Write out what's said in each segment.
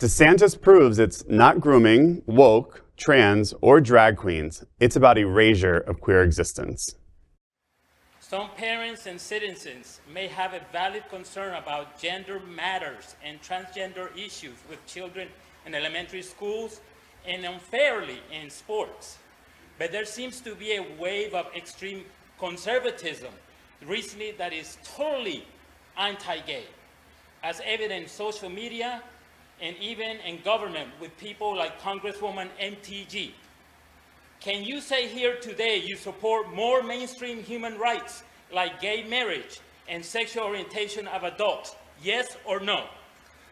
DeSantis proves it's not grooming, woke, trans, or drag queens. It's about erasure of queer existence. Some parents and citizens may have a valid concern about gender matters and transgender issues with children in elementary schools and unfairly in sports. But there seems to be a wave of extreme conservatism recently that is totally anti-gay, as evident in social media and even in government with people like Congresswoman MTG. Can you say here today you support more mainstream human rights like gay marriage and sexual orientation of adults? Yes or no?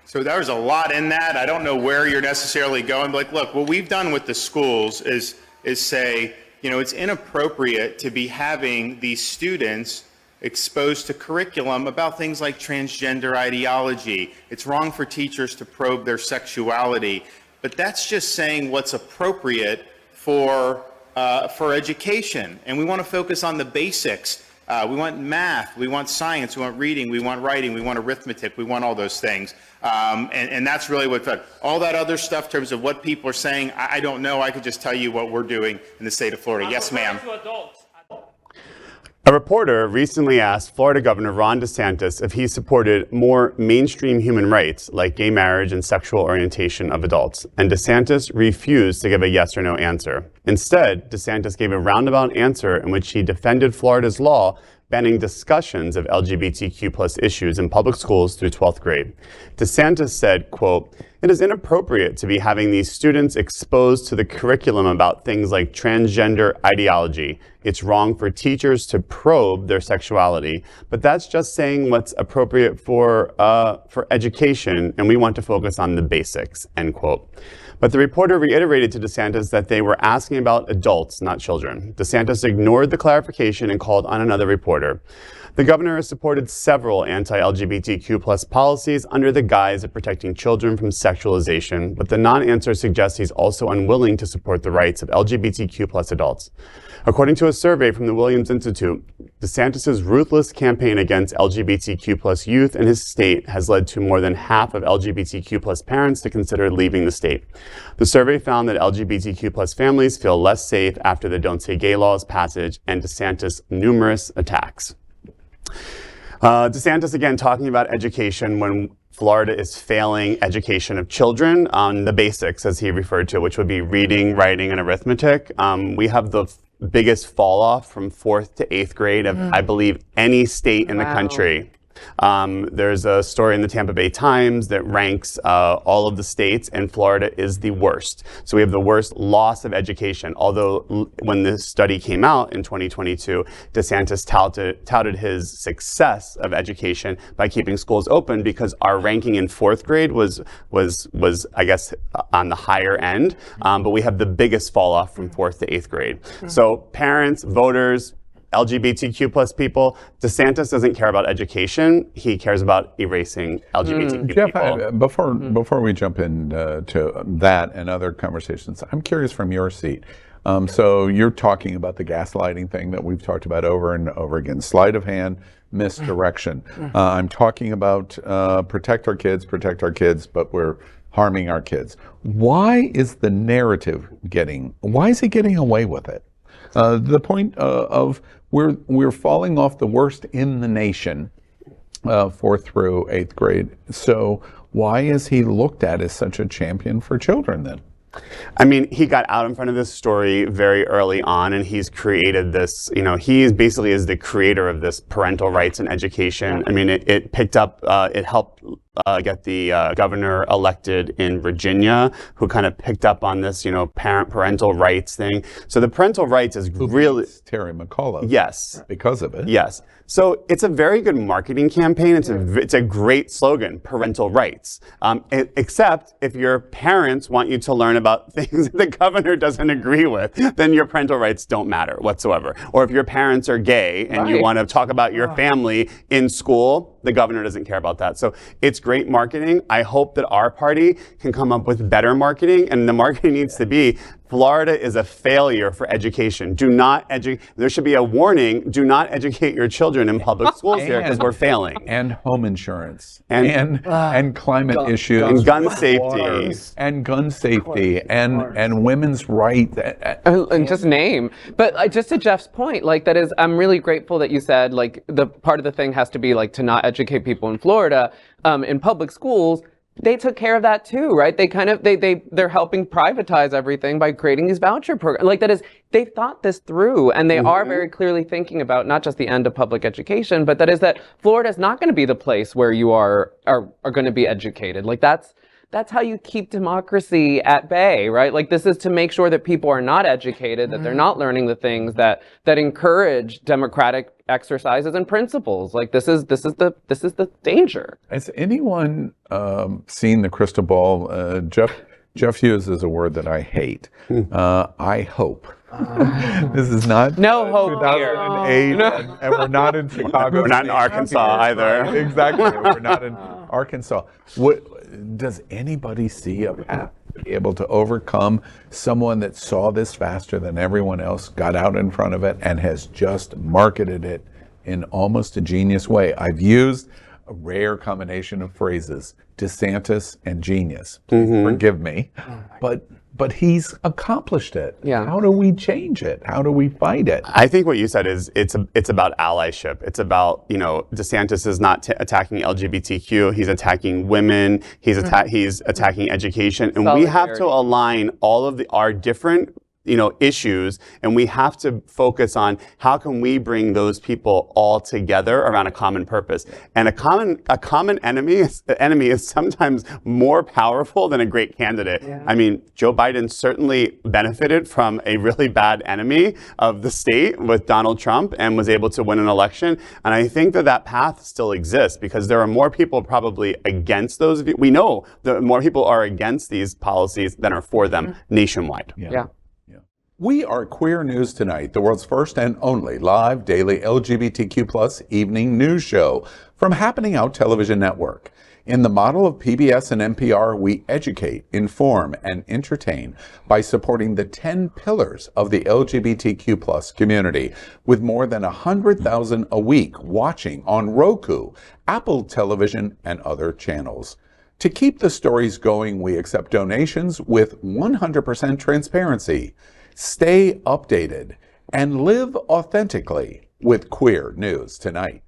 So there's a lot in that. I don't know where you're necessarily going. But look, what we've done with the schools is say, it's inappropriate to be having these students exposed to curriculum about things like transgender ideology. It's wrong for teachers to probe their sexuality. But that's just saying what's appropriate for education. And we want to focus on the basics. We want math, we want science, we want reading, we want writing, we want arithmetic, we want all those things. And that's really what, all that other stuff in terms of what people are saying, I don't know. I could just tell you what we're doing in the state of Florida. Yes, ma'am. A reporter recently asked Florida Governor Ron DeSantis if he supported more mainstream human rights like gay marriage and sexual orientation of adults, and DeSantis refused to give a yes or no answer. Instead, DeSantis gave a roundabout answer in which he defended Florida's law banning discussions of LGBTQ+ issues in public schools through 12th grade. DeSantis said, quote, "It is inappropriate to be having these students exposed to the curriculum about things like transgender ideology. It's wrong for teachers to probe their sexuality, but that's just saying what's appropriate for education, and we want to focus on the basics," end quote. But the reporter reiterated to DeSantis that they were asking about adults, not children. DeSantis ignored the clarification and called on another reporter. The governor has supported several anti-LGBTQ+ policies under the guise of protecting children from sexualization, but the non-answer suggests he's also unwilling to support the rights of LGBTQ+ adults. According to a survey from the Williams Institute, DeSantis' ruthless campaign against LGBTQ+ youth in his state has led to more than half of LGBTQ+ parents to consider leaving the state. The survey found that LGBTQ+ families feel less safe after the Don't Say Gay law's passage and DeSantis' numerous attacks. DeSantis again talking about education when Florida is failing education of children on the basics, as he referred to, which would be reading, writing, and arithmetic. We have the biggest fall off from 4th to 8th grade of, I believe, any state in the country. There's a story in the Tampa Bay Times that ranks all of the states, and Florida is the worst. So we have the worst loss of education. Although when this study came out in 2022, DeSantis touted his success of education by keeping schools open because our ranking in 4th grade was I guess on the higher end, but we have the biggest fall off from 4th to 8th grade. So parents, voters, LGBTQ+ people, DeSantis doesn't care about education. He cares about erasing LGBTQ Jeff, people. Before we jump into that and other conversations, I'm curious from your seat. So you're talking about the gaslighting thing that we've talked about over and over again. Sleight of hand, misdirection. I'm talking about protect our kids, but we're harming our kids. Why is the narrative why is he getting away with it? The point of we're falling off the worst in the nation, 4th through 8th grade. So why is he looked at as such a champion for children then? I mean, he got out in front of this story very early on, and he's created this, he basically is the creator of this parental rights in education. I mean, it picked up, it helped get the governor elected in Virginia, who kind of picked up on this, parental rights thing. So the parental rights is really Terry McAuliffe. Yes, because of it. Yes. So it's a very good marketing campaign. It's a great slogan, parental rights. Except if your parents want you to learn about things that the governor doesn't agree with, then your parental rights don't matter whatsoever. Or if your parents are gay and you want to talk about your family in school, the governor doesn't care about that. So it's great marketing. I hope that our party can come up with better marketing, and the marketing needs to be Florida is a failure for education. Do not educate. There should be a warning. Do not educate your children in public schools here because we're failing. And home insurance. And climate issues. And gun safety. And gun safety. And women's rights. And just name. But just to Jeff's point, like that is, I'm really grateful that you said like the part of the thing has to be like to not educate people in Florida in public schools. They took care of that too, right? They kind of, they're helping privatize everything by creating these voucher programs. Like that is, they've thought this through and they are very clearly thinking about not just the end of public education, but that is that Florida is not going to be the place where you are going to be educated. Like that's how you keep democracy at bay, right? Like this is to make sure that people are not educated, that they're not learning the things that encourage democratic exercises and principles. Like this is the danger. Has anyone seen the crystal ball? Jeff uses a word that I hate. I hope. This is not no hope 2008, here. and we're not in Chicago. We're not in Arkansas either. Right, exactly. We're not in Arkansas. Does anybody see a path to be able to overcome someone that saw this faster than everyone else, got out in front of it, and has just marketed it in almost a genius way? I've used a rare combination of phrases, DeSantis and genius. Forgive me, but he's accomplished it. Yeah. How do we change it? How do we fight it? I think what you said is it's about allyship. It's about, DeSantis is not attacking LGBTQ. He's attacking women. He's attacking education. And we have to align all of our different issues, and we have to focus on how can we bring those people all together around a common purpose. And a common enemy is sometimes more powerful than a great candidate. Yeah. I mean, Joe Biden certainly benefited from a really bad enemy of the state with Donald Trump and was able to win an election. And I think that path still exists because there are more people probably against those. We know that more people are against these policies than are for them nationwide. Yeah. We are Queer News Tonight, the world's first and only live daily LGBTQ+ evening news show from Happening Out Television Network. In the model of PBS and NPR, we educate, inform, and entertain by supporting the 10 pillars of the LGBTQ+ community, with more than 100,000 a week watching on Roku, Apple Television, and other channels. To keep the stories going, we accept donations with 100% transparency. Stay updated and live authentically with Queer News Tonight.